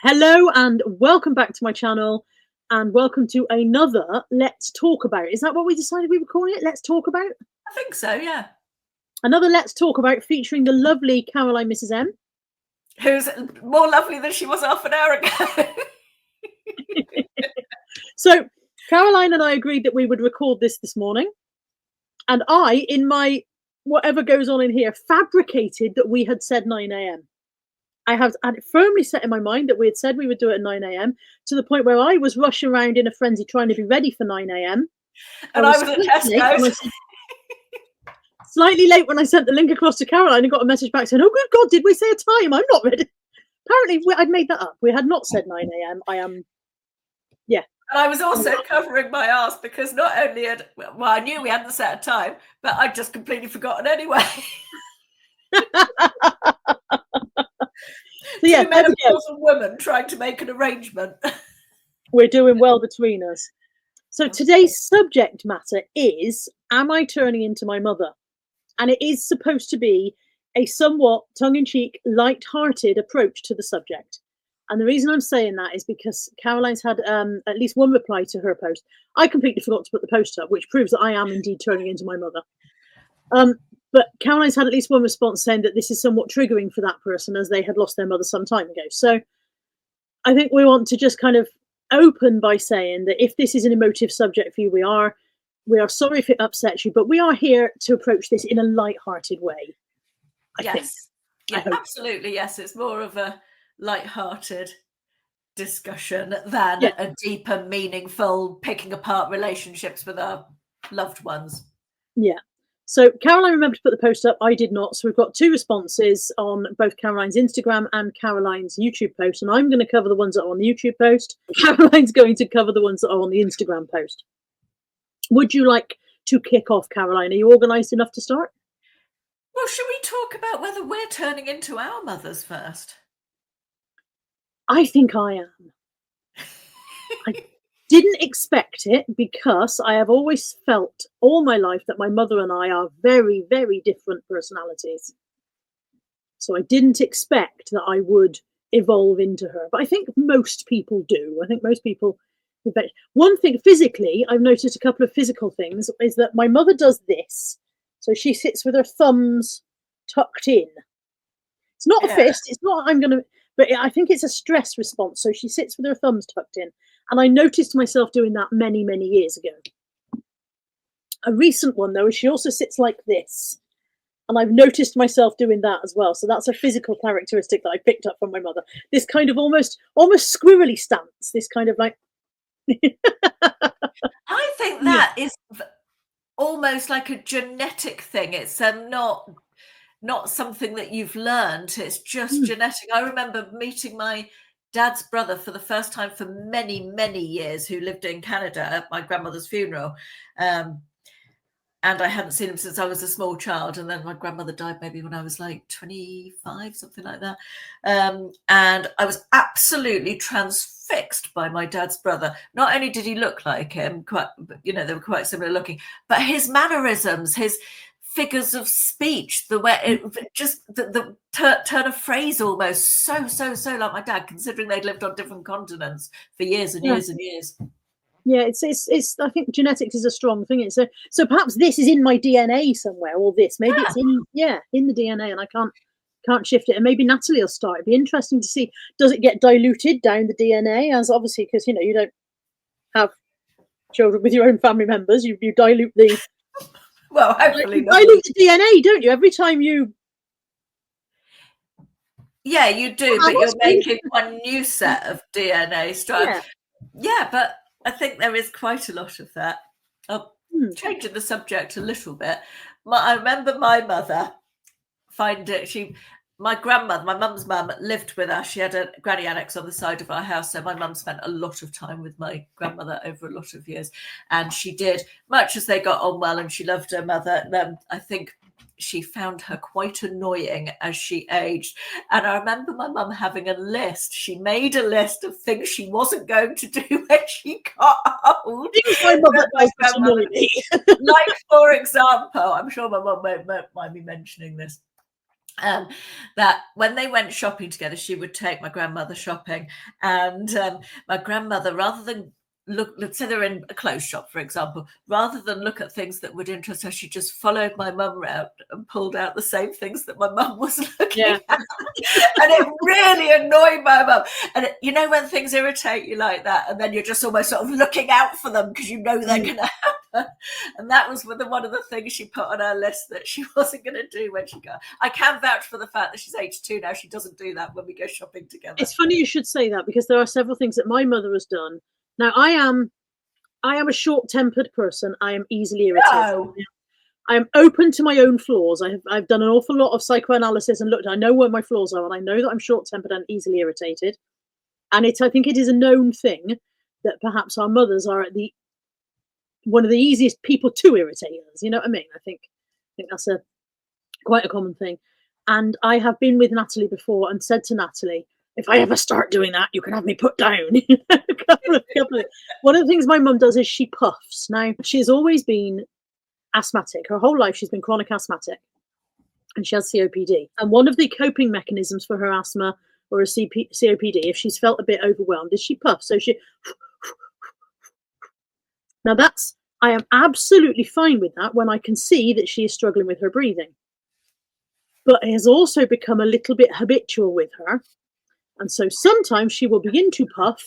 Hello and welcome back to my channel, and welcome to another Let's Talk About. Is that what we decided we were calling it? Let's Talk About? I think so, yeah. Another Let's Talk About featuring the lovely Caroline, Mrs. M. Who's more lovely than she was half an hour ago. So Caroline and I agreed that we would record this morning, and I, in my whatever goes on in here, fabricated that we had said 9 a.m. I had it firmly set in my mind that we had said we would do it at 9 a.m. to the point where I was rushing around in a frenzy trying to be ready for 9 a.m. And I was at Tesco's. Slightly late when I sent the link across to Caroline and got a message back saying, "Oh, good God, did we say a time? I'm not ready." Apparently, I'd made that up. We had not said 9 a.m. Yeah. And I was also covering my ass because not only I knew we hadn't set a time, but I'd just completely forgotten anyway. So yeah, Two menopausal women trying to make an arrangement. We're doing well between us. So today's subject matter is, am I turning into my mother? And it is supposed to be a somewhat tongue-in-cheek, light-hearted approach to the subject. And the reason I'm saying that is because Caroline's had at least one reply to her post. I completely forgot to put the post up, which proves that I am indeed turning into my mother. But Caroline's had at least one response saying that this is somewhat triggering for that person as they had lost their mother some time ago. So I think we want to just kind of open by saying that if this is an emotive subject for you, we are sorry if it upsets you, but we are here to approach this in a light-hearted way. Yes, absolutely. Yes, it's more of a light-hearted discussion than a deeper, meaningful picking apart relationships with our loved ones. Yeah. So Caroline remembered to put the post up. I did not. So we've got two responses on both Caroline's Instagram and Caroline's YouTube post. And I'm going to cover the ones that are on the YouTube post. Caroline's going to cover the ones that are on the Instagram post. Would you like to kick off, Caroline? Are you organised enough to start? Well, should we talk about whether we're turning into our mothers first? I think I am. I didn't expect it because I have always felt all my life that my mother and I are very, very different personalities. So I didn't expect that I would evolve into her. But I think most people do. I think most people... One thing physically, I've noticed a couple of physical things, is that my mother does this. So she sits with her thumbs tucked in. It's not a fist. It's not, but I think it's a stress response. So she sits with her thumbs tucked in. And I noticed myself doing that many, many years ago. A recent one, though, is she also sits like this. And I've noticed myself doing that as well. So that's a physical characteristic that I picked up from my mother. This kind of almost squirrely stance. This kind of like... I think that is almost like a genetic thing. It's not something that you've learned. It's just genetic. I remember meeting my dad's brother for the first time for many, many years, who lived in Canada at my grandmother's funeral. And I hadn't seen him since I was a small child. And then my grandmother died maybe when I was like 25, something like that. And I was absolutely transfixed by my dad's brother. Not only did he look like him, they were quite similar looking, but his mannerisms, his figures of speech, the way the turn of phrase, almost so like my dad, considering they'd lived on different continents for years and years and years. Yeah, it's. I think genetics is a strong thing. So perhaps this is in my DNA somewhere, or this maybe it's in the DNA, and I can't shift it. And maybe Natalie will start. It'd be interesting to see, does it get diluted down the DNA? As obviously, because you don't have children with your own family members, you dilute the. Well, hopefully you dilute the DNA, don't you? Every time you. Yeah, you do, but you're making one new set of DNA strands. Yeah, but I think there is quite a lot of that. Changing the subject a little bit. I remember my mother my grandmother, my mum's mum, lived with us. She had a granny annex on the side of our house. So my mum spent a lot of time with my grandmother over a lot of years. And she did, much as they got on well and she loved her mother, I think she found her quite annoying as she aged. And I remember my mum having a list. She made a list of things she wasn't going to do when she got old. My mother like, for example, I'm sure my mum won't mind me mentioning this. um, that when they went shopping together, she would take my grandmother shopping, and my grandmother, rather than look, let's say they're in a clothes shop, for example, rather than look at things that would interest her, she just followed my mum around and pulled out the same things that my mum was looking Yeah. at. And it really annoyed my mum. And you know when things irritate you like that, and then you're just almost sort of looking out for them because you know they're going to happen. And that was one of the things she put on her list that she wasn't going to do when she got. I can vouch for the fact that she's 82 now. She doesn't do that when we go shopping together. It's funny you should say that, because there are several things that my mother has done. Now, I am a short-tempered person. I am easily irritated. No. I am open to my own flaws. I've done an awful lot of psychoanalysis and looked. I know where my flaws are, and I know that I'm short-tempered and easily irritated. And I think it is a known thing that perhaps our mothers are at one of the easiest people to irritate us. You know what I mean? I think that's quite a common thing. And I have been with Natalie before and said to Natalie, if I ever start doing that, you can have me put down. One of the things my mum does is she puffs. Now, she's always been asthmatic. Her whole life she's been chronic asthmatic, and she has COPD. And one of the coping mechanisms for her asthma or a COPD, if she's felt a bit overwhelmed, is she puffs. So she... Now I am absolutely fine with that when I can see that she is struggling with her breathing. But it has also become a little bit habitual with her. And so sometimes she will begin to puff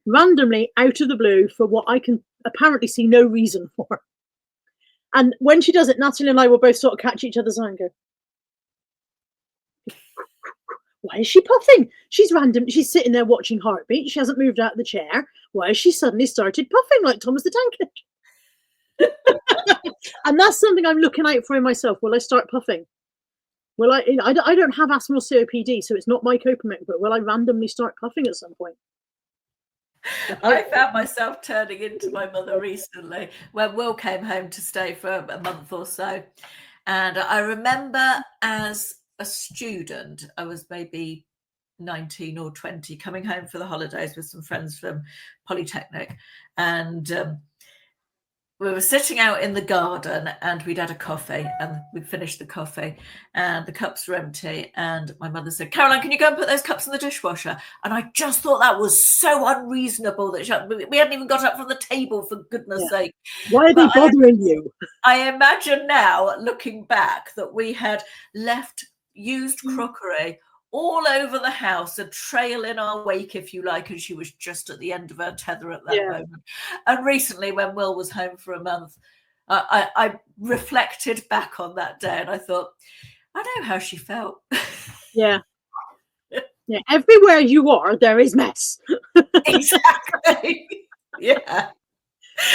randomly out of the blue for what I can apparently see no reason for. And when she does it, Natalie and I will both sort of catch each other's eye and go, why is she puffing? She's sitting there watching Heartbeat. She hasn't moved out of the chair. Why has she suddenly started puffing like Thomas the Tank Engine? And that's something I'm looking out for in myself. Will I start puffing? Will I don't have asthma or COPD, so it's not my coping mechanism, but will I randomly start puffing at some point? I found myself turning into my mother recently when Will came home to stay for a month or so. And I remember as a student, I was maybe 19 or 20, coming home for the holidays with some friends from Polytechnic. And we were sitting out in the garden, and we'd had a coffee, and we'd finished the coffee and the cups were empty. And my mother said, Caroline, can you go and put those cups in the dishwasher? And I just thought that was so unreasonable that we hadn't even got up from the table, for goodness sake. Why are they bothering you? I imagine now, looking back, that we had left used crockery all over the house, a trail in our wake, if you like, and she was just at the end of her tether at that moment. And recently, when Will was home for a month, I reflected back on that day, and I thought, I know how she felt. Yeah. Everywhere you are, there is mess. Exactly. Yeah.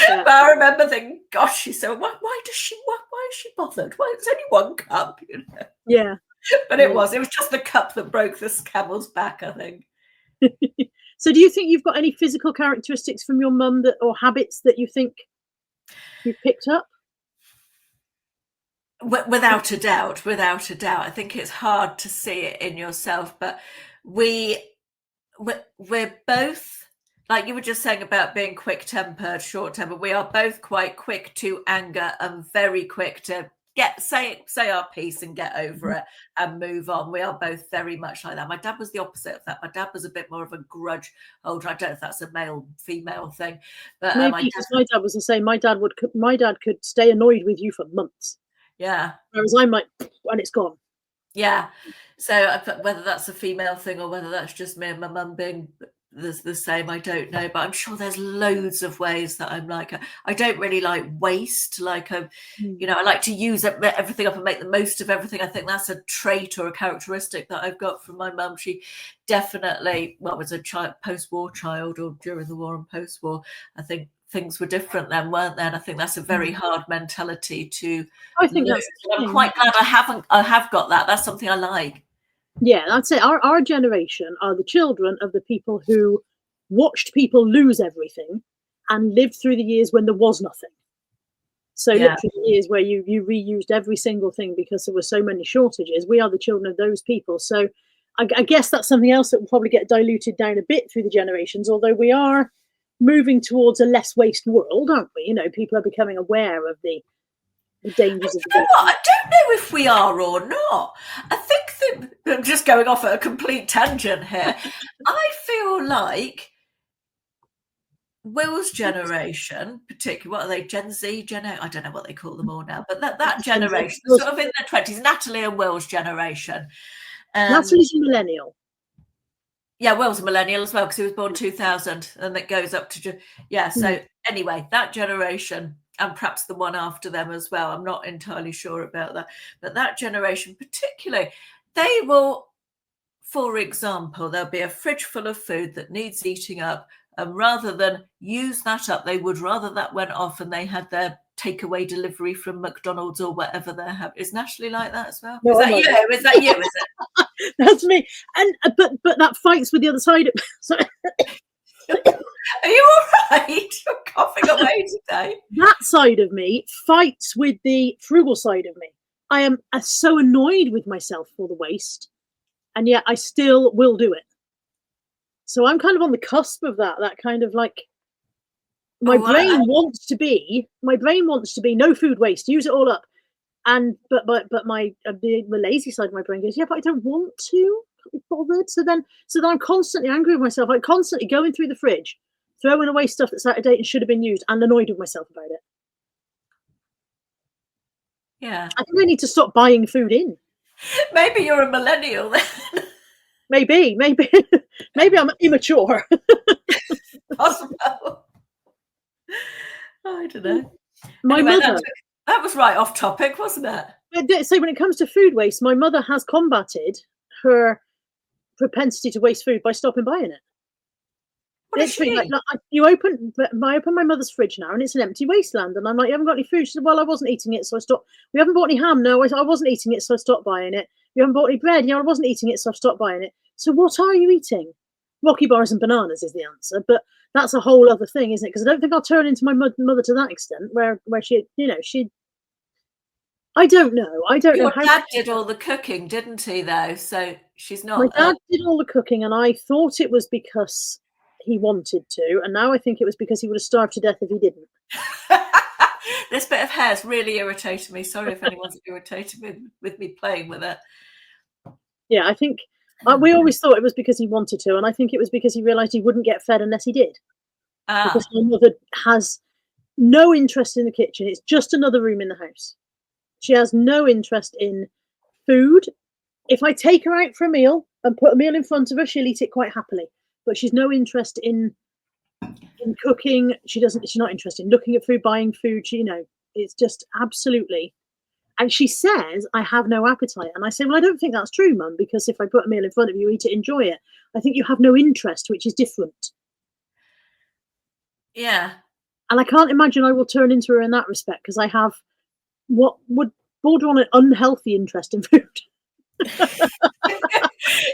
But I remember thinking, gosh, she's so why is she bothered? Why it's only one cup, you know? Yeah. But it was just the cup that broke this camel's back, I think. So do you think you've got any physical characteristics from your mum or habits that you think you've picked up? Without a doubt. I think it's hard to see it in yourself, but we're both, like you were just saying about being quick-tempered, short-tempered, we are both quite quick to anger and very quick to say our piece and get over it and move on. We are both very much like that. My dad was the opposite of that. My dad was a bit more of a grudge holder. I don't know if that's a male-female thing, but maybe, because my dad was the same. My dad could stay annoyed with you for months. Yeah. Whereas I'm like, and it's gone. Yeah. So whether that's a female thing or whether that's just me and my mum being the same, I don't know, but I'm sure there's loads of ways that I'm like, I don't really like waste. Like, I like to use everything up and make the most of everything. I think that's a trait or a characteristic that I've got from my mum. She definitely, was a post-war child, or during the war and post-war. I think things were different then, weren't they? And I think that's a very hard mentality to. I think that's. I'm quite glad I have got that. That's something I like. Yeah, that's it. Our generation are the children of the people who watched people lose everything and lived through the years when there was nothing. So literally years where you reused every single thing because there were so many shortages. We are the children of those people. So I guess that's something else that will probably get diluted down a bit through the generations, although we are moving towards a less waste world, aren't we? You know, people are becoming aware of the dangers of the I don't know if we are or not. I think I'm just going off at a complete tangent here. I feel like Will's generation, particularly, what are they, Gen Z, I don't know what they call them all now, but that generation, sort of in their 20s, Natalie and Will's generation. Natalie's a millennial. Yeah, Will's a millennial as well, because he was born 2000, and it goes up to, so anyway, that generation, and perhaps the one after them as well, I'm not entirely sure about that, but that generation particularly, they will, for example, there'll be a fridge full of food that needs eating up, and rather than use that up, they would rather that went off and they had their takeaway delivery from McDonald's or whatever they're having. Is Natalie like that as well? No, Is that you? Is that you? Is it? That's me. And but that fights with the other side of sorry. Are you all right? You're coughing away today. That side of me fights with the frugal side of me. I am so annoyed with myself for the waste, and yet I still will do it. So I'm kind of on the cusp of that kind of like, my brain wants to be no food waste, use it all up. And but my the lazy side of my brain goes, yeah, but I don't want to, can't be bothered. So then I'm constantly angry with myself, like constantly going through the fridge, throwing away stuff that's out of date and should have been used, and annoyed with myself about it. Yeah, I think I need to stop buying food in. Maybe you're a millennial then. maybe I'm immature. Possible. I don't know. My mother. That was right off topic, wasn't it? So when it comes to food waste, my mother has combated her propensity to waste food by stopping buying it. Literally, like, I open my mother's fridge now, and it's an empty wasteland. And I'm like, you haven't got any food? She said, well, I wasn't eating it, so I stopped. We haven't bought any ham? No, I wasn't eating it, so I stopped buying it. You haven't bought any bread? Yeah, I wasn't eating it, so I stopped buying it. So what are you eating? Rocky bars and bananas is the answer, but that's a whole other thing, isn't it? Because I don't think I'll turn into my mother to that extent, where she, I don't know. Your dad did all the cooking, didn't he, though? So she's not. My dad did all the cooking, and I thought it was because he wanted to, and now I think it was because he would have starved to death if he didn't. This bit of hair's really irritated me. Sorry if anyone's irritated with me playing with it. Yeah, I think we always thought it was because he wanted to, and I think it was because he realised he wouldn't get fed unless he did. Because my mother has no interest in the kitchen. It's just another room in the house. She has no interest in food. If I take her out for a meal and put a meal in front of her, she'll eat it quite happily. But she's no interest in cooking. She's not interested in looking at food, buying food. It's just absolutely. And she says, I have no appetite. And I say, well, I don't think that's true, Mum, because if I put a meal in front of you, eat it, enjoy it. I think you have no interest, which is different. Yeah. And I can't imagine I will turn into her in that respect, because I have what would border on an unhealthy interest in food.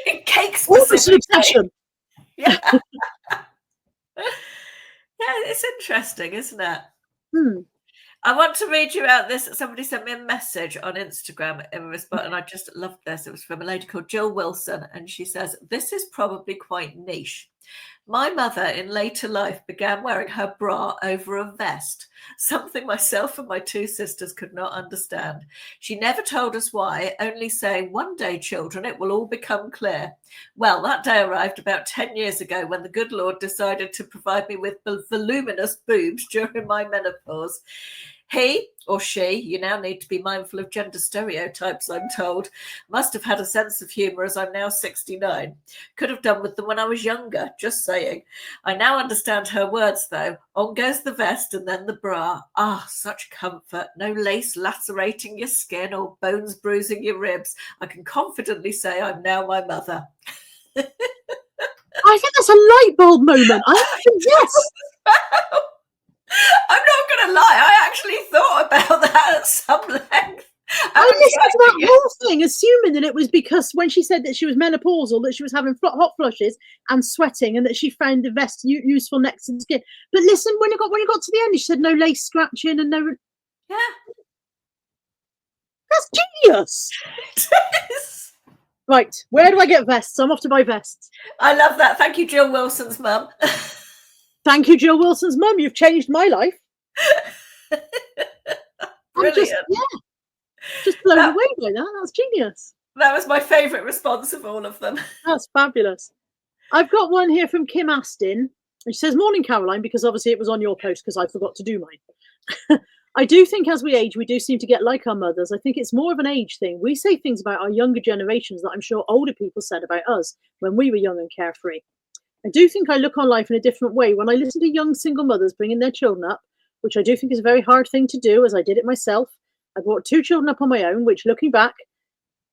In cake specifically. Yeah. Yeah, it's interesting, isn't it? I want to read you out this. Somebody sent me a message on Instagram in response, and I just loved this. It was from a lady called Jill Wilson, and she says, this is probably quite niche. My mother in later life began wearing her bra over a vest, something myself and my two sisters could not understand. She never told us why, only saying, one day, children, it will all become clear. Well, that day arrived about 10 years ago when the good Lord decided to provide me with voluminous boobs during my menopause. He or she, you now need to be mindful of gender stereotypes, I'm told, must have had a sense of humour as I'm now 69. Could have done with them when I was younger, just saying. I now understand her words, though. On goes the vest and then the bra. Ah, such comfort. No lace lacerating your skin or bones bruising your ribs. I can confidently say I'm now my mother. I think that's a light bulb moment. I think yes. I'm not going to lie, I actually thought about that at some length. I listened to that whole thing, assuming that it was because when she said that she was menopausal, that she was having hot flushes and sweating, and that she found the vest useful next to the skin. But listen, when you got to the end, she said no lace scratching and no. Yeah, that's genius. It is. Right, where do I get vests? I'm off to buy vests. I love that. Thank you, Jill Wilson's mum. Thank you, Jill Wilson's mum. You've changed my life. Brilliant. Just blown away by that. That's genius. That was my favourite response of all of them. That's fabulous. I've got one here from Kim Astin. She says, "Morning, Caroline," because obviously it was on your post because I forgot to do mine. "I do think as we age, we do seem to get like our mothers. I think it's more of an age thing. We say things about our younger generations that I'm sure older people said about us when we were young and carefree. I do think I look on life in a different way when I listen to young single mothers bringing their children up, which I do think is a very hard thing to do, as I did it myself. I brought 2 children up on my own, which, looking back,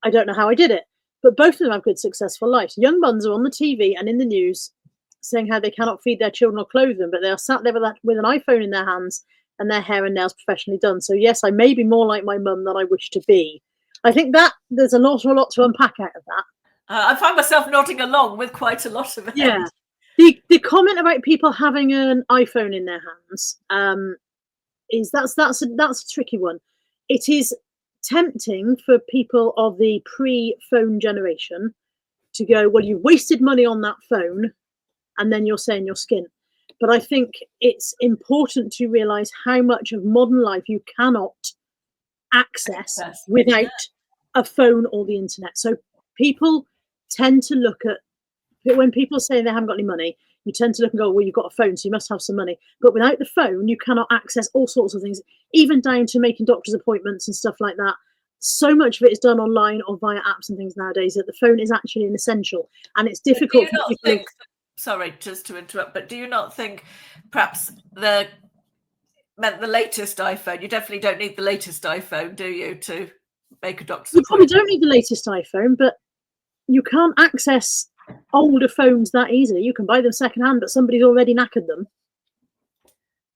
I don't know how I did it. But both of them have good, successful lives. Young mums are on the TV and in the news saying how they cannot feed their children or clothe them, but they are sat there with an iPhone in their hands and their hair and nails professionally done. So yes, I may be more like my mum than I wish to be." I think that there's an awful lot to unpack out of that. I find myself nodding along with quite a lot of it. Yeah. The comment about people having an iPhone in their hands is that's a tricky one. It is tempting for people of the pre-phone generation to go, "Well, you wasted money on that phone," and then you're saying you're skint. But I think it's important to realize how much of modern life you cannot access without a phone or the internet. So people tend to look at, when people say they haven't got any money, you tend to look and go, "Well, you've got a phone, so you must have some money." But without the phone, you cannot access all sorts of things, even down to making doctor's appointments and stuff like that. So much of it is done online or via apps and things nowadays that the phone is actually an essential. And it's difficult for people. Sorry, just to interrupt, but do you not think perhaps the latest iPhone, you definitely don't need the latest iPhone, do you, to make a doctor's appointment? You probably don't need the latest iPhone, but you can't access older phones that easily. You can buy them secondhand, but somebody's already knackered them.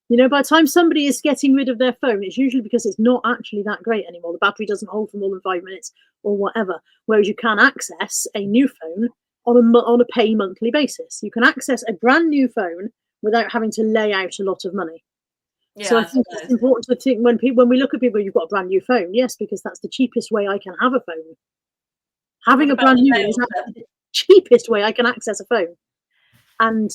You know, by the time somebody is getting rid of their phone, it's usually because it's not actually that great anymore. The battery doesn't hold for more than 5 minutes or whatever. Whereas you can access a new phone on a pay monthly basis. You can access a brand new phone without having to lay out a lot of money. Yeah, so I think it's important to think when we look at people, "You've got a brand new phone." Yes, because that's the cheapest way I can have a phone. Having a brand new one is actually the cheapest way I can access a phone. And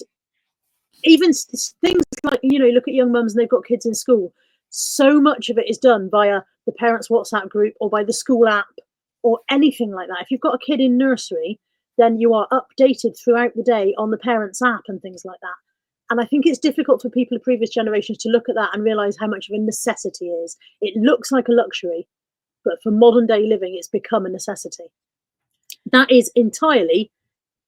even things like, you know, look at young mums and they've got kids in school. So much of it is done via the parents' WhatsApp group or by the school app or anything like that. If you've got a kid in nursery, then you are updated throughout the day on the parents' app and things like that. And I think it's difficult for people of previous generations to look at that and realize how much of a necessity it is. It looks like a luxury, but for modern day living, it's become a necessity. That is entirely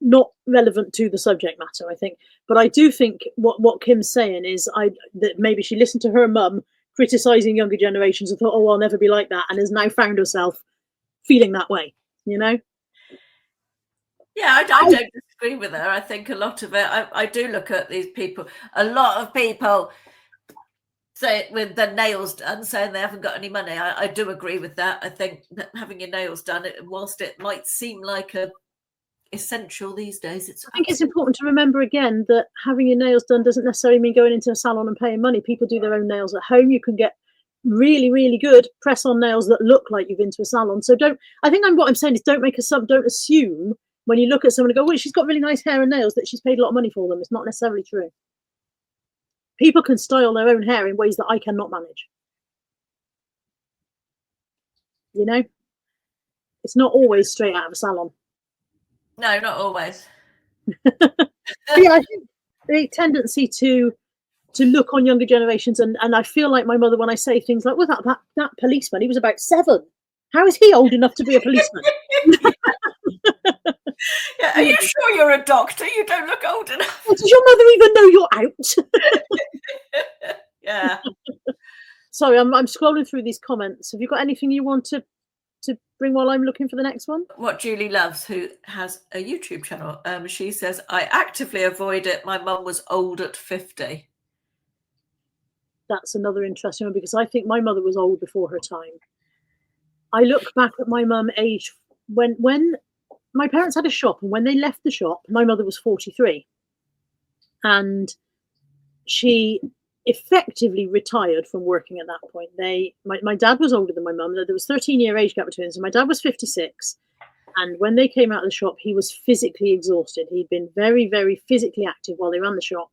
not relevant to the subject matter, I think. But I do think what Kim's saying is that maybe she listened to her mum criticizing younger generations and thought, "Oh, I'll never be like that," and has now found herself feeling that way, you know? Yeah, I don't disagree with her. I think a lot of it, I do look at these people. A lot of people say with their nails done, saying they haven't got any money. I do agree with that. I think that having your nails done, whilst it might seem like a essential these days, I think it's important to remember again that having your nails done doesn't necessarily mean going into a salon and paying money. People do their own nails at home. You can get really, really good press-on nails that look like you've been to a salon. So what I'm saying is don't assume when you look at someone and go, "Well, she's got really nice hair and nails," that she's paid a lot of money for them. It's not necessarily true. People can style their own hair in ways that I cannot manage. You know? It's not always straight out of a salon. No, not always. Yeah, I think the tendency to look on younger generations, and I feel like my mother when I say things like, "Well, that policeman, he was about 7. How is he old enough to be a policeman?" Yeah, are you sure you're a doctor? You don't look old enough. Well, does your mother even know you're out? Yeah. Sorry, I'm scrolling through these comments. Have you got anything you want to bring while I'm looking for the next one? What Julie loves, who has a YouTube channel, she says, "I actively avoid it. My mum was old at 50. That's another interesting one because I think my mother was old before her time. I look back at my mum age when my parents had a shop, and when they left the shop, my mother was 43. And she effectively retired from working at that point. My dad was older than my mum. There was 13-year age gap between us. So my dad was 56. And when they came out of the shop, he was physically exhausted. He'd been very, very physically active while they ran the shop.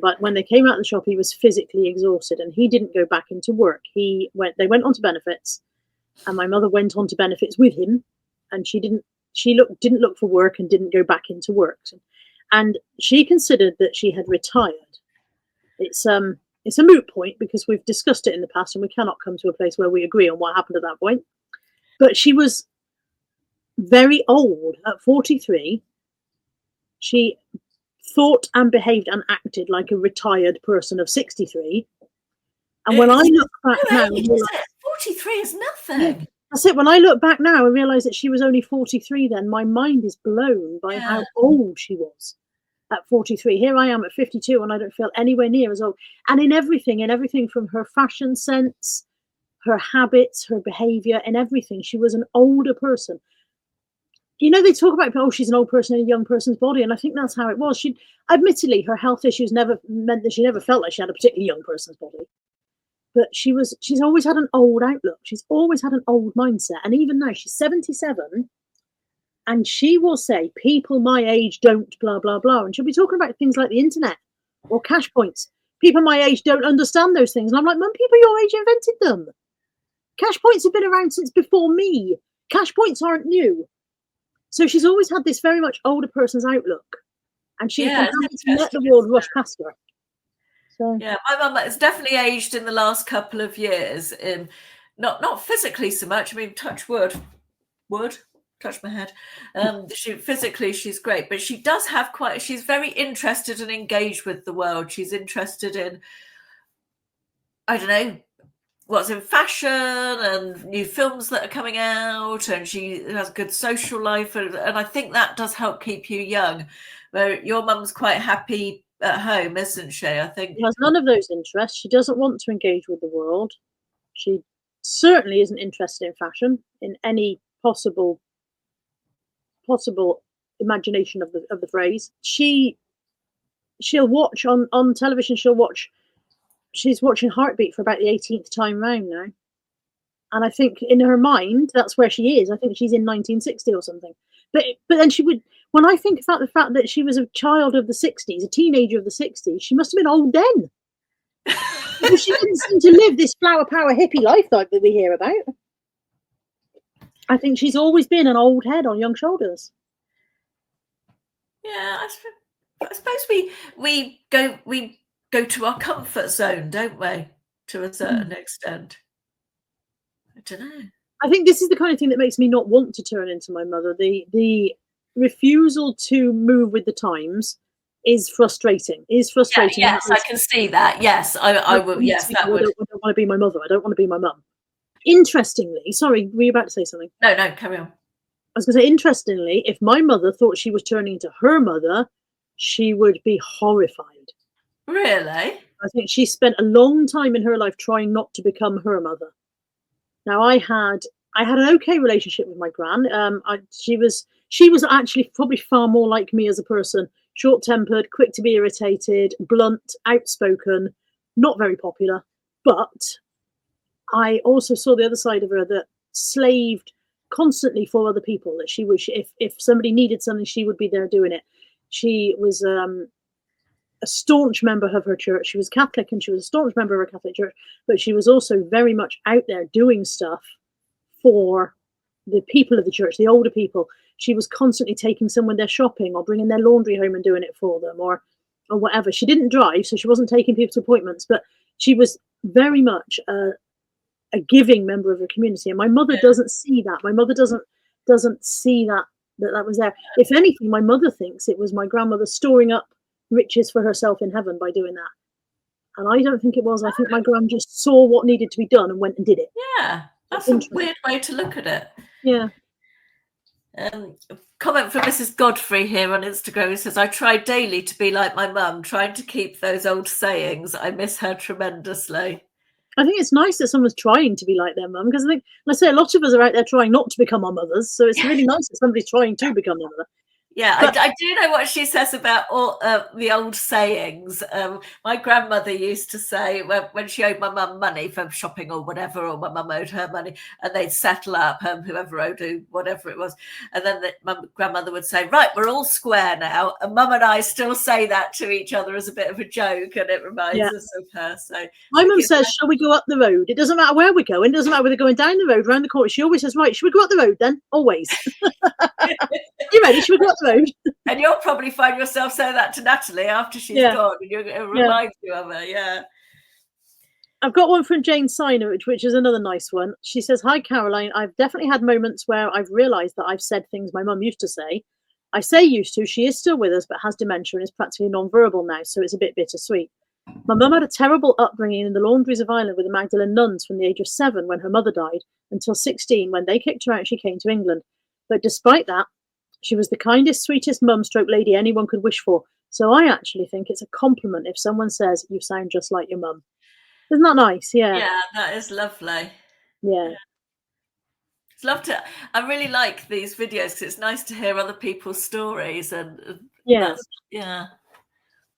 But when they came out of the shop, he was physically exhausted, and he didn't go back into work. They went on to benefits, and my mother went on to benefits with him. and didn't look for work and didn't go back into work. And she considered that she had retired. It's a moot point because we've discussed it in the past and we cannot come to a place where we agree on what happened at that point. But she was very old. At 43, she thought and behaved and acted like a retired person of 63. And when I look back now, 43 is nothing. That's it. When I look back now and realise that she was only 43 then, my mind is blown by how old she was at 43. Here I am at 52 and I don't feel anywhere near as old. And in everything from her fashion sense, her habits, her behaviour, and everything, she was an older person. You know, they talk about, oh, she's an old person in a young person's body, and I think that's how it was. Admittedly, her health issues never meant that she never felt like she had a particularly young person's body. But she's always had an old outlook. She's always had an old mindset. And even now, she's 77, and she will say, people my age don't blah, blah, blah. And she'll be talking about things like the internet or cash points. People my age don't understand those things. And I'm like, Mum, people your age invented them. Cash points have been around since before me. Cash points aren't new. So she's always had this very much older person's outlook. And she's let the world rush past her. So. Yeah, my mum has definitely aged in the last couple of years. Not physically so much. I mean, touch wood, touch my head. She's great, but she does have she's very interested and engaged with the world. She's interested in, I don't know, what's in fashion and new films that are coming out, and she has a good social life, and I think that does help keep you young. Where your mum's quite happy at home, isn't she? I think she has none of those interests. She doesn't want to engage with the world. She certainly isn't interested in fashion in any possible imagination of the phrase. She'll watch on television. She's watching Heartbeat for about the 18th time round now. And I think in her mind, that's where she is. I think she's in 1960 or something. But then when I think about the fact that she was a child of the 60s, a teenager of the 60s, she must have been old then. Because she didn't seem to live this flower power hippie life like that we hear about. I think she's always been an old head on young shoulders. Yeah, I suppose we go to our comfort zone, don't we, to a certain extent. I don't know. I think this is the kind of thing that makes me not want to turn into my mother. The refusal to move with the times is frustrating. Yes, I can see that. Yes, I will. Yes, that would. I don't want to be my mother. I don't want to be my mum. Interestingly, sorry, were you about to say something? No, carry on. I was going to say, interestingly, if my mother thought she was turning into her mother, she would be horrified. Really? I think she spent a long time in her life trying not to become her mother. Now, I had an okay relationship with my gran. She was actually probably far more like me as a person. Short-tempered, quick to be irritated, blunt, outspoken, not very popular. But I also saw the other side of her that slaved constantly for other people. That she was, if somebody needed something, she would be there doing it. She was a staunch member of her church. She was Catholic and she was a staunch member of her Catholic church, but she was also very much out there doing stuff for the people of the church, the older people. She was constantly taking someone there shopping or bringing their laundry home and doing it for them or whatever. She didn't drive, so she wasn't taking people to appointments, but she was very much a giving member of her community. And my mother doesn't see that. My mother doesn't see that was there. If anything, my mother thinks it was my grandmother storing up riches for herself in heaven by doing that. And I don't think it was. I think my gran just saw what needed to be done and went and did it. Yeah, that's a weird way to look at it. Yeah. Comment from Mrs. Godfrey here on Instagram. It says, I try daily to be like my mum, trying to keep those old sayings. I miss her tremendously. I think it's nice that someone's trying to be like their mum, because I think, let's say, a lot of us are out there trying not to become our mothers. So it's really nice that somebody's trying to become their mother. Yeah, But I do know what she says about all the old sayings. My grandmother used to say when she owed my mum money for shopping or whatever, or my mum owed her money, and they'd settle up, whoever owed who, whatever it was. And then my grandmother would say, right, we're all square now. And mum and I still say that to each other as a bit of a joke, and it yeah, reminds us of her. So I my think mum it's says, "Shall we go up the road?" It doesn't matter where we're going. It doesn't matter whether going down the road, round the corner. She always says, "Right, should we go up the road then?" Always. You ready? Should we go up the road? and you'll probably find yourself saying that to Natalie after she's Yeah, gone, and it yeah. reminds you of her. Yeah. I've got one from Jane Signage, which is another nice one. She says, "Hi, Caroline. I've definitely had moments where I've realised that I've said things my mum used to say. I say used to, she is still with us, but has dementia and is practically non-verbal now, so it's a bit bittersweet. My mum had a terrible upbringing in the laundries of Ireland with the Magdalen nuns from the age of 7 when her mother died until 16 when they kicked her out and she came to England. But despite that, she was the kindest, sweetest mum stroke lady anyone could wish for. So I actually think it's a compliment if someone says, 'You sound just like your mum.'" Isn't that nice? Yeah. Yeah, that is lovely. Yeah. It's love to. I really like these videos because it's nice to hear other people's stories, and Yeah. that's yeah.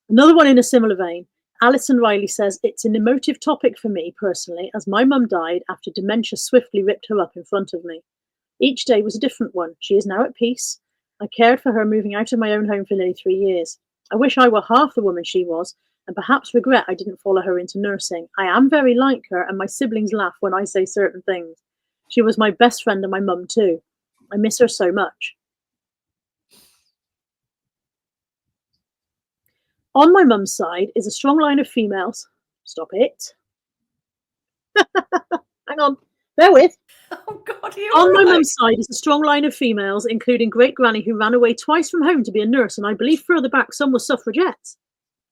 Another one in a similar vein. Alison Riley says, "It's an emotive topic for me personally, as my mum died after dementia swiftly ripped her up in front of me. Each day was a different one. She is now at peace. I cared for her moving out of my own home for nearly 3 years. I wish I were half the woman she was, and perhaps regret I didn't follow her into nursing. I am very like her, and my siblings laugh when I say certain things. She was my best friend and my mum too. I miss her so much. On my mum's side is a strong line of females." Stop it. Hang on. Bear with. Oh God, are you "On my all right? mum's side is a strong line of females, including great granny who ran away twice from home to be a nurse, and I believe further back some were suffragettes.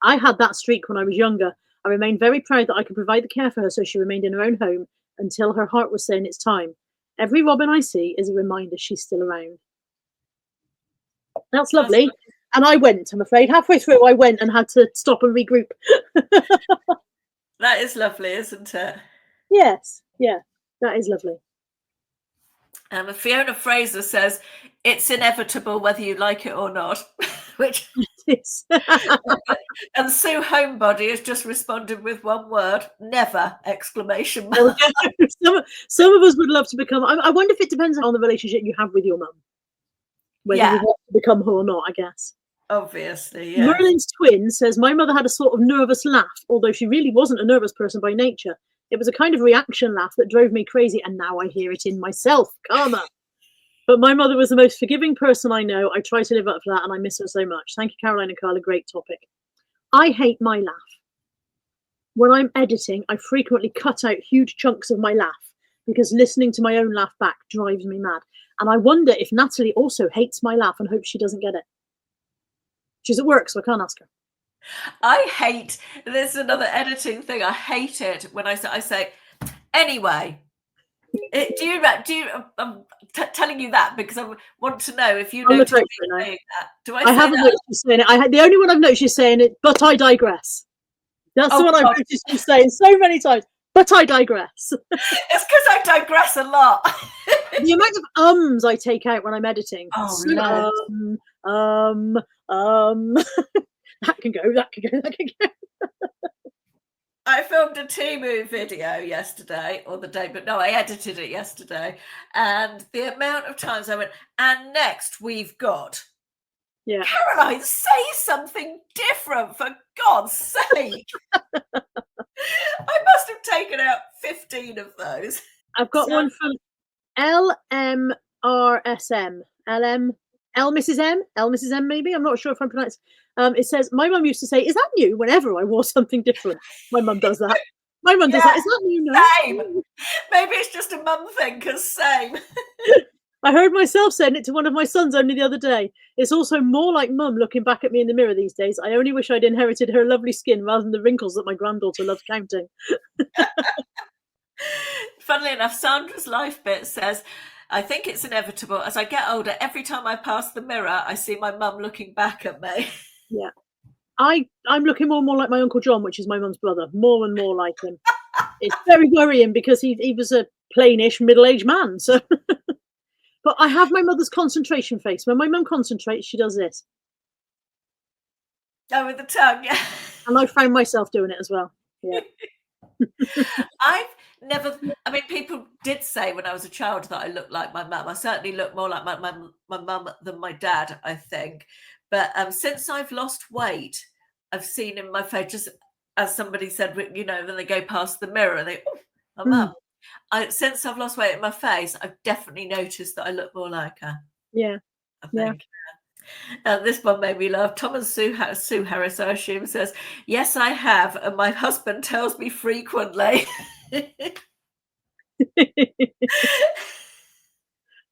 I had that streak when I was younger. I remain very proud that I could provide the care for her so she remained in her own home until her heart was saying it's time. Every robin I see is a reminder she's still around." That's That's, lovely. And I went, I'm afraid. Halfway through, I went and had to stop and regroup. that is lovely, isn't it? Yes. Yeah. That is lovely. Fiona Fraser says it's inevitable whether you like it or not, which It is. and Sue Homebody has just responded with one word: never! Exclamation There we mark. go. Some of us would love to become. I wonder if it depends on the relationship you have with your mum, whether you Yeah, want to become her or not, I guess. obviously, yes. Merlin's twin says, "My mother had a sort of nervous laugh, although she really wasn't a nervous person by nature. It was a kind of reaction laugh that drove me crazy, and now I hear it in myself. Karma. But my mother was the most forgiving person I know. I try to live up to that, and I miss her so much. Thank you, Caroline and Carla. Great topic." I hate my laugh. When I'm editing, I frequently cut out huge chunks of my laugh because listening to my own laugh back drives me mad. And I wonder if Natalie also hates my laugh and hopes she doesn't get it. She's at work, so I can't ask her. I hate. There's another editing thing. I hate it when I say anyway. Do you? I'm telling you that because I want to know if you I'll look notice out me for it now. saying that. Do I I say haven't that? noticed you saying it. The only one I've noticed you saying it, but I digress. That's the Oh one I've God, noticed you saying so many times. But I digress. it's because I digress a lot. The amount of ums I take out when I'm editing. Oh, So, loads. that can go, that can go, that can go. I filmed a Temu video yesterday or the day, but no, I edited it yesterday. And the amount of times I went, and next we've got Yeah. Caroline, say something different for God's sake. I must have taken out 15 of those. I've got So- one from LMRSM. L Mrs. M? L Mrs. M, maybe? I'm not sure if I'm pronouncing. It says, "My mum used to say, 'Is that new?' whenever I wore something different." My mum does that. My mum does Yeah, that. "Is that new?" No. same. Maybe it's just a mum thing, because same. I heard myself saying it to one of my sons only the other day. It's also more like mum looking back at me in the mirror these days. I only wish I'd inherited her lovely skin rather than the wrinkles that my granddaughter loves counting. Funnily enough, Sandra's life bit says, "I think it's inevitable. As I get older, every time I pass the mirror, I see my mum looking back at me." Yeah. I'm looking more and more like my Uncle John, which is my mum's brother. More and more like him. It's very worrying because he was a plainish middle-aged man. So, but But I have my mother's concentration face. When my mum concentrates, she does this. Oh, with the tongue, yeah. And I found myself doing it as well. Yeah. I've never I mean, people did say when I was a child that I looked like my mum. I certainly look more like my mum than my dad, I think. But, since I've lost weight, I've seen in my face, just as somebody said, you know, when they go past the mirror, they, "Oh, my Mm, mum." Since I've lost weight in my face, I've definitely noticed that I look more like her, yeah. I Yeah. think. This one made me laugh. Tom and Sue Harris, I assume, says, "Yes, I have, and my husband tells me frequently."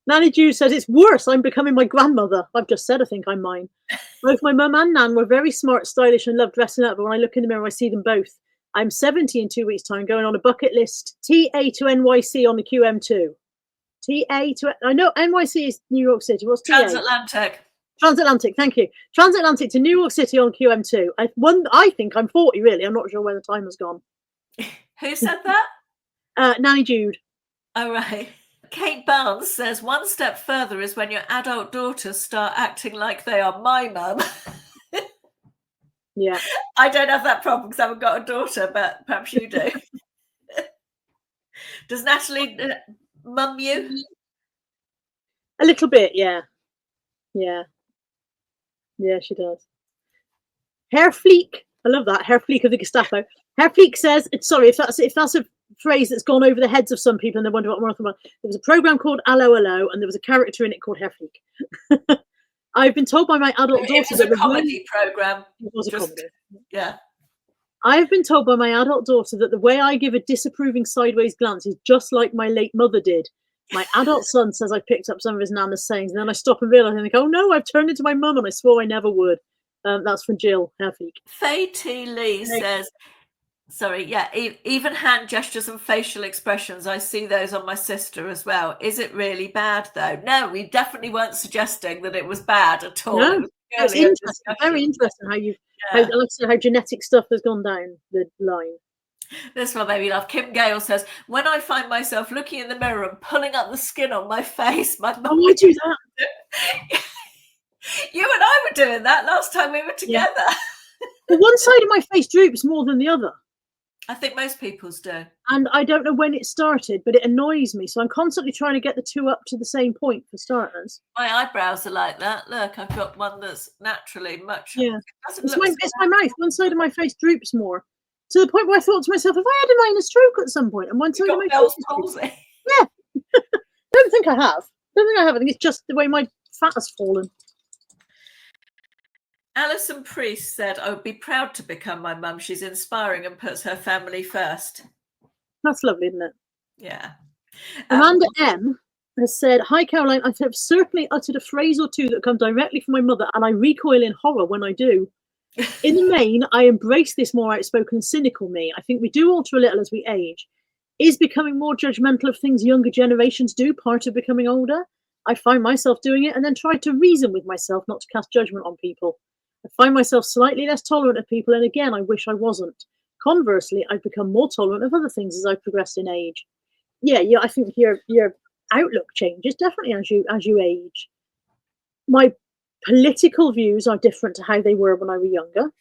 Nanny Jew says it's worse. I'm becoming my grandmother. I've just said I think I'm mine. Both my mum and Nan were very smart, stylish, and loved dressing up. But when I look in the mirror, I see them both. I'm 70 in 2 weeks' time, going on a bucket list. TA to NYC on the QM2. TA to I know NYC is New York City. What's TA? Transatlantic. Transatlantic. Thank you. Transatlantic to New York City on QM2. I think I'm 40. Really, I'm not sure where the time has gone. Who said that? Nanny Jude. Oh, right. Kate Barnes says, "One step further is when your adult daughters start acting like they are my mum." Yeah. I don't have that problem because I haven't got a daughter, but perhaps you do. Does Natalie mum you? A little bit. Yeah. Yeah. Yeah. She does. Hair Fleek. I love that. Hair Fleek of the Gestapo. Hair Fleek says, sorry, if that's a phrase that's gone over the heads of some people and they wonder what we're talking about. There was a program called Allo Allo, and there was a character in it called Hair Fleek. I've been told by my adult daughter It was that a comedy program. it was a comedy. Yeah. I've been told by my adult daughter that the way I give a disapproving sideways glance is just like my late mother did. My adult son says I picked up some of his nana's sayings, and then I stop and realise and think, oh no, I've turned into my mum, and I swore I never would. That's from Jill Hair Fleek. Faye T. Lee says, sorry, yeah, even hand gestures and facial expressions, I see those on my sister as well. Is it really bad though? No, we definitely weren't suggesting that it was bad at all. No, It was it's purely a interesting. Very discussion. interesting how Yeah. how genetic stuff has gone down the line. This one made me laugh. Kim Gale says, "When I find myself looking in the mirror and pulling up the skin on my face, my mum." Oh, I do that. You and I were doing that last time we were Yeah. together. Well, one side of my face droops more than the other. I think most people's do. And I don't know when it started, but it annoys me. So I'm constantly trying to get the two up to the same point for starters. My eyebrows are like that. Look, I've got one that's naturally much. Yeah. Doesn't It's look my, so it's my mouth. One side of my face droops more. To the point where I thought to myself, have I had a minor stroke at some point? And one side of my Bell's face. palsy. Yeah. Don't think I have. Don't think I have. I think it's just the way my fat has fallen. Alison Priest said, "I would be proud to become my mum. She's inspiring and puts her family first." That's lovely, isn't it? Yeah. Amanda M has said, "Hi Caroline, I have certainly uttered a phrase or two that come directly from my mother, and I recoil in horror when I do. In the main, I embrace this more outspoken, cynical me. I think we do alter a little as we age. Is becoming more judgmental of things younger generations do part of becoming older? I find myself doing it and then try to reason with myself not to cast judgment on people. I find myself slightly less tolerant of people, and again, I wish I wasn't. Conversely, I've become more tolerant of other things as I've progressed in age." Yeah, I think your outlook changes definitely as you age. My political views are different to how they were when I was younger.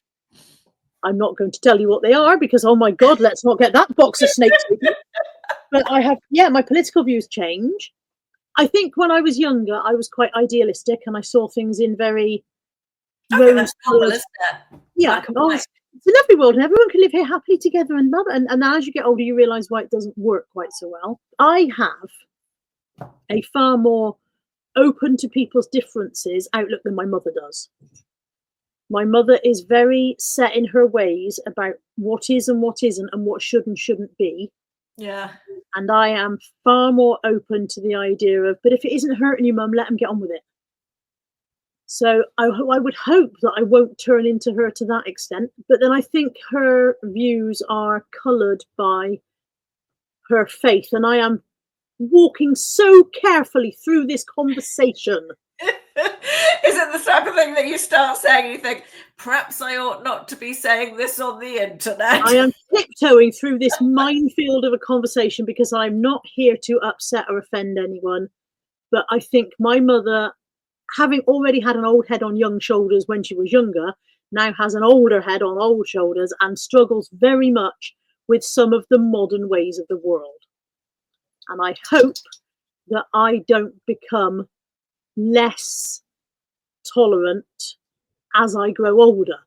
I'm not going to tell you what they are because, oh my God, let's not get that box of snakes open. But my political views change. I think when I was younger, I was quite idealistic and I saw things in very I think that's normal, isn't it? Yeah, Black and white. it's a lovely world and everyone can live here happily together and love it. And as you get older, you realise why it doesn't work quite so well. I have a far more open to people's differences outlook than my mother does. My mother is very set in her ways about what is and what isn't and what should and shouldn't be. Yeah. And I am far more open to the idea of, but if it isn't hurting you, mum, let them get on with it. So I would hope that I won't turn into her to that extent. But then I think her views are coloured by her faith. And I am walking so carefully through this conversation. Is it the type of thing that you start saying and you think, perhaps I ought not to be saying this on the internet? I am tiptoeing through this minefield of a conversation because I'm not here to upset or offend anyone. But I think my mother, having already had an old head on young shoulders when she was younger, now has an older head on old shoulders and struggles very much with some of the modern ways of the world. And I hope that I don't become less tolerant as I grow older.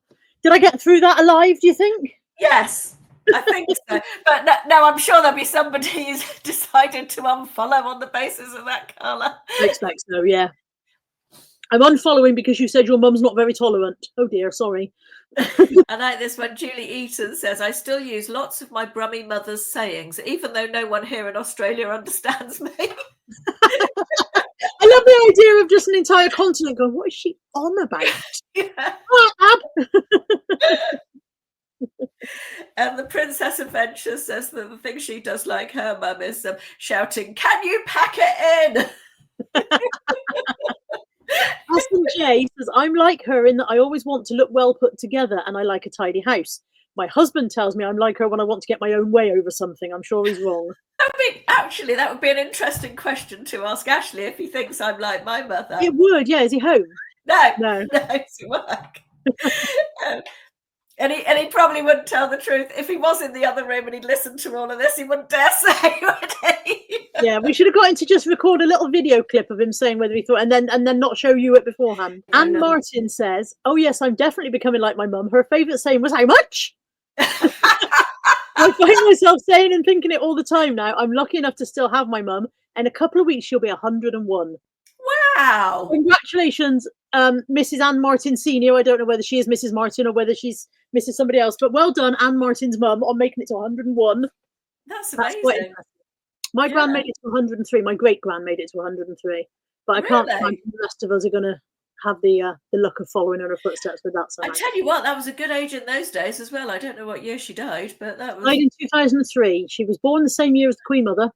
Did I get through that alive, do you think? Yes, I think so. But no, I'm sure there'll be somebody who's decided to unfollow on the basis of that, Carla. I expect so, yeah. I'm unfollowing because you said your mum's not very tolerant. Oh dear, sorry. I like this one. Julie Eaton says, I still use lots of my Brummy mother's sayings, even though no one here in Australia understands me. I love the idea of just an entire continent going, what is she on about? Yeah. And the Princess Adventure says that the thing she does like her mum is shouting, can you pack it in? Aston J says, I'm like her in that I always want to look well put together and I like a tidy house. My husband tells me I'm like her when I want to get my own way over something. I'm sure he's wrong. I think actually that would be an interesting question to ask Ashley if he thinks I'm like my mother. It would, yeah. Is he home? No, it's work. And he probably wouldn't tell the truth. If he was in the other room and he'd listened to all of this, he wouldn't dare say, would he? Yeah, we should have got him to just record a little video clip of him saying whether he thought, and then not show you it beforehand. Yeah, Anne Martin says, oh yes, I'm definitely becoming like my mum. Her favourite saying was, how much? I find myself saying and thinking it all the time now. I'm lucky enough to still have my mum. In a couple of weeks, she'll be 101. Wow. Congratulations, Mrs. Anne Martin Senior. I don't know whether she is Mrs. Martin or whether she's Mrs. somebody else, but well done, Anne Martin's mum, on making it to 101. That's amazing. Quite impressive. My gran made it to 103. My great gran made it to 103. But I can't imagine the rest of us are going to have the luck of following in her footsteps with that. I tell you what, that was a good age in those days as well. I don't know what year she died, but that was... Died in 2003. She was born the same year as the Queen Mother,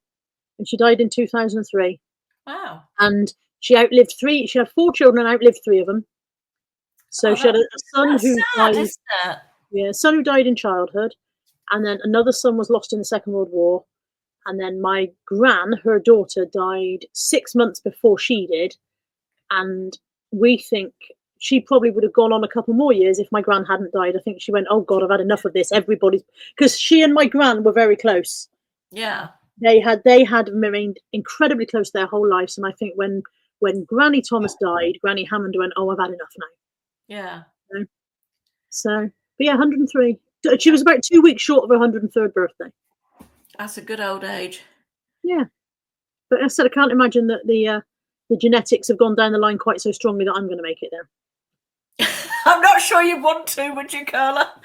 and she died in 2003. Wow. And she outlived three. She had 4 children and outlived 3 of them. So she had a son who died. Yeah, a son who died in childhood, and then another son was lost in the Second World War. And then my gran, her daughter, died 6 months before she did. And we think she probably would have gone on a couple more years if my gran hadn't died. I think she went, oh God, I've had enough of this. Everybody's, because she and my gran were very close. Yeah. They had remained incredibly close their whole lives. And I think when Granny Thomas died, Granny Hammond went, oh, I've had enough now. Yeah. So, but yeah, 103. She was about 2 weeks short of her 103rd birthday. That's a good old age. Yeah. But I said, I can't imagine that the genetics have gone down the line quite so strongly that I'm going to make it there. I'm not sure you'd want to, would you, Carla?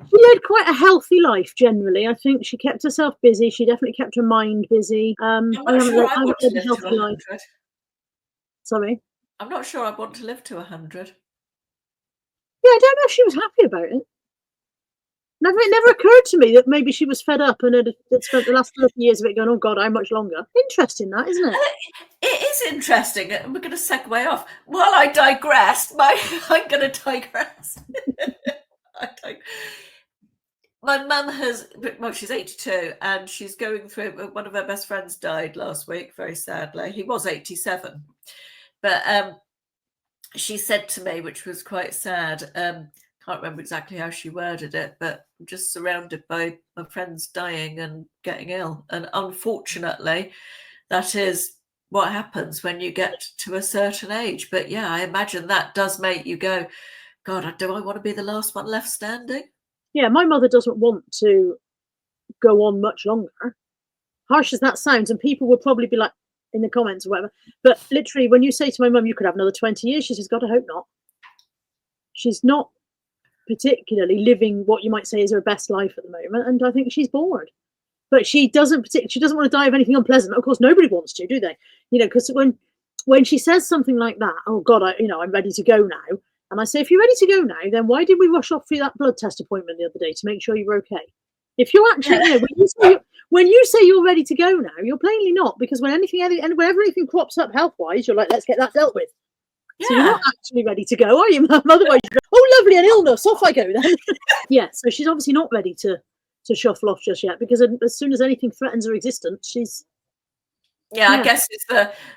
She led quite a healthy life generally. I think she kept herself busy. She definitely kept her mind busy. I'm not sure I want to live to 100. Sorry? I'm not sure I want to live to 100. Yeah, I don't know if she was happy about it. It never occurred to me that maybe she was fed up and had spent the last 30 years of it going, oh God, how much longer? Interesting, that, isn't it? It is interesting. We're going to segue off. While I digress, I'm going to digress. My mum she's 82 and she's going through, one of her best friends died last week, very sadly. He was 87. But she said to me, which was quite sad, can't remember exactly how she worded it, but I'm just surrounded by my friends dying and getting ill. And unfortunately, that is what happens when you get to a certain age. But yeah, I imagine that does make you go, God, do I want to be the last one left standing? Yeah, my mother doesn't want to go on much longer. Harsh as that sounds, and people will probably be like in the comments or whatever, but literally when you say to my mum, you could have another 20 years, she says, God, I hope not. She's not particularly living what you might say is her best life at the moment, and I think she's bored. But she doesn't want to die of anything unpleasant. Of course, nobody wants to, do they? Because when she says something like that, oh God, I'm ready to go now. And I say, if you're ready to go now, then why did we rush off through that blood test appointment the other day to make sure you were okay? If you're actually, when you say you're ready to go now, you're plainly not, because whenever anything crops up health-wise, you're like, let's get that dealt with. Yeah. So you're not actually ready to go, are you, Mum? Otherwise, you go, oh, lovely, an illness, off I go then. Yeah, so she's obviously not ready to shuffle off just yet, because as soon as anything threatens her existence, she's Yeah, I Yeah, guess it's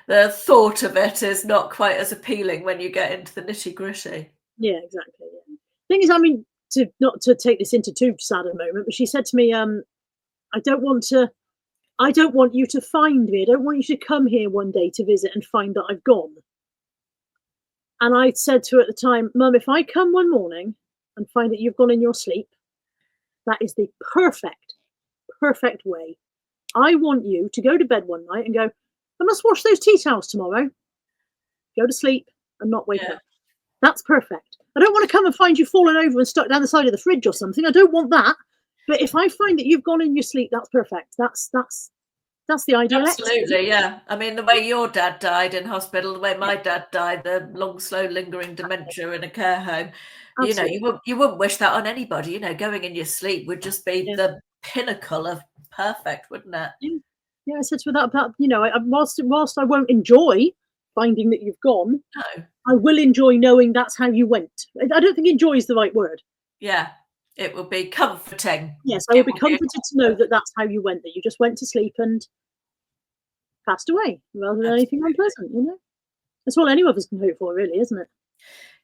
the thought of it is not quite as appealing when you get into the nitty-gritty. yeah, exactly. Yeah. Thing is, I mean, to not to take this into too sad a moment, but she said to me, "I don't want to. I don't want you to find me. I don't want you to come here one day to visit and find that I've gone." And I said to her at the time, "Mum, if I come one morning and find that you've gone in your sleep, that is the perfect way. I want you to go to bed one night and go, I must wash those tea towels tomorrow, go to sleep and not wake Yeah, up. That's perfect. I don't want to come and find you fallen over and stuck down the side of the fridge or something. I don't want that. But if I find that you've gone in your sleep, that's perfect. That's the ideal exit, isn't absolutely, yeah. I mean, the way your dad died in hospital, the way it? my dad died, the long, slow, lingering dementia in a care home, you know, Absolutely. you wouldn't wish that on anybody, you know, going in your sleep would just be Yeah. the pinnacle of perfect, wouldn't it? Yeah. Yeah. I said to her that, whilst I won't enjoy finding that you've gone, No. I will enjoy knowing that's how you went. I don't think enjoy is the right word. Yeah. It would be comforting. Yes, I will It be would be a comforted to know that that's how you went, that you just went to sleep and passed away rather than anything absolutely. unpleasant, you know? That's all any of us can hope for, really, isn't it?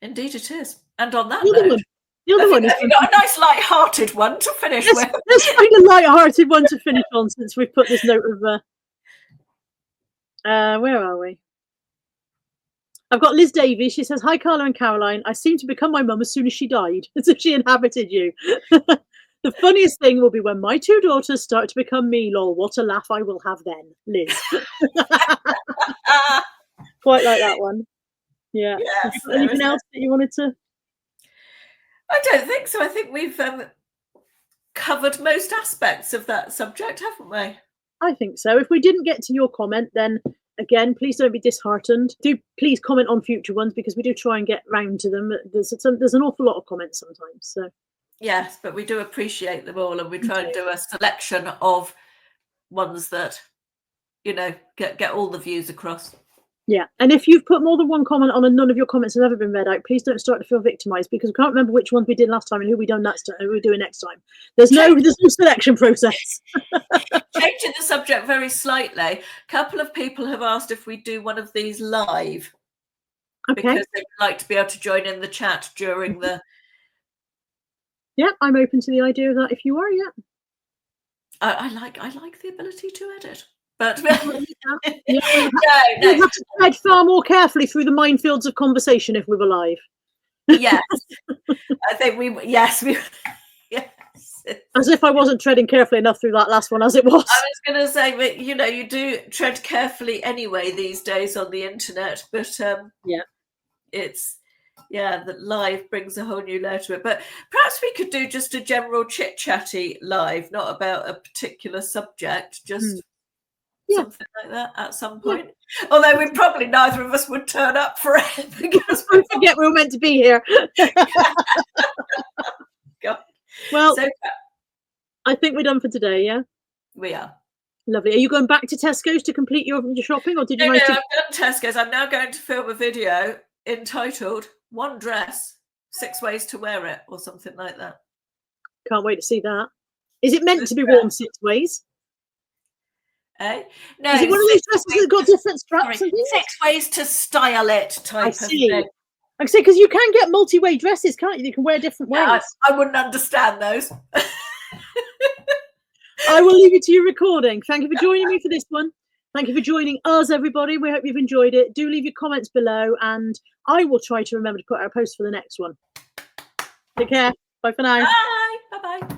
Indeed it is. And on that The other note, one, the other one is have you when got a people. nice light-hearted one to finish with? Let's find a light-hearted one to finish on since we've put this note of. Where are we? I've got Liz Davies. She says, "Hi, Carla and Caroline. I seem to become my mum as soon as she died, as if she inhabited you. The funniest thing will be when my two daughters start to become me. Lol, what a laugh I will have then, Liz." Ah, Quite like that one. Yeah. Have you yes, got there is anything else that you wanted to? I don't think so. I think we've covered most aspects of that subject, haven't we? I think so. If we didn't get to your comment, then again, please don't be disheartened. Do please comment on future ones because we do try and get round to them. There's an awful lot of comments sometimes, so Yes, but we do appreciate them all, and we we try and do. do a selection of ones that, you know, get all the views across. Yeah, and if you've put more than one comment on and none of your comments have ever been read out, please don't start to feel victimised because we can't remember which ones we did last time and who we done next time, who we're doing next time. There's no Change, selection process. changing the subject very slightly. A couple of people have asked if we do one of these live Okay. because they would like to be able to join in the chat during the. Yeah, I'm open to the idea of that if you are. Yeah. I like the ability to edit, but Yeah, no, we would no, have to tread far more carefully through the minefields of conversation if we were live. yes, I think we yes. As if I wasn't treading carefully enough through that last one as it was. I was going to say, but you know, you do tread carefully anyway these days on the internet, but Yeah. it's yeah, that live brings a whole new layer to it. But perhaps we could do just a general chit chatty live, not about a particular subject, Mm. just Yeah. something like that at some Yeah. point. Although we probably neither of us would turn up for it because we're Don't forget we were meant to be here. God. Well, So I think we're done for today, yeah? we are. Lovely. Are you going back to Tesco's to complete your shopping or did you No, manage I've to? done Tesco's. I'm now going to film a video entitled One Dress, 6 Ways to Wear It, or something like that. Can't wait to see that. Is it meant This to be dress, worn 6 ways? eh? Is No, it one of those dresses that got different straps sorry, and things? 6 ways to style it I type of see. thing. Like I say, because you can get multi-way dresses, can't you? You can wear different Yeah, ways. I wouldn't understand those. I will leave you to your recording. Thank you for joining me for this one. Thank you for joining us, everybody. We hope you've enjoyed it. Do leave your comments below, and I will try to remember to put out a post for the next one. Take care. Bye for now. Bye. Bye-bye.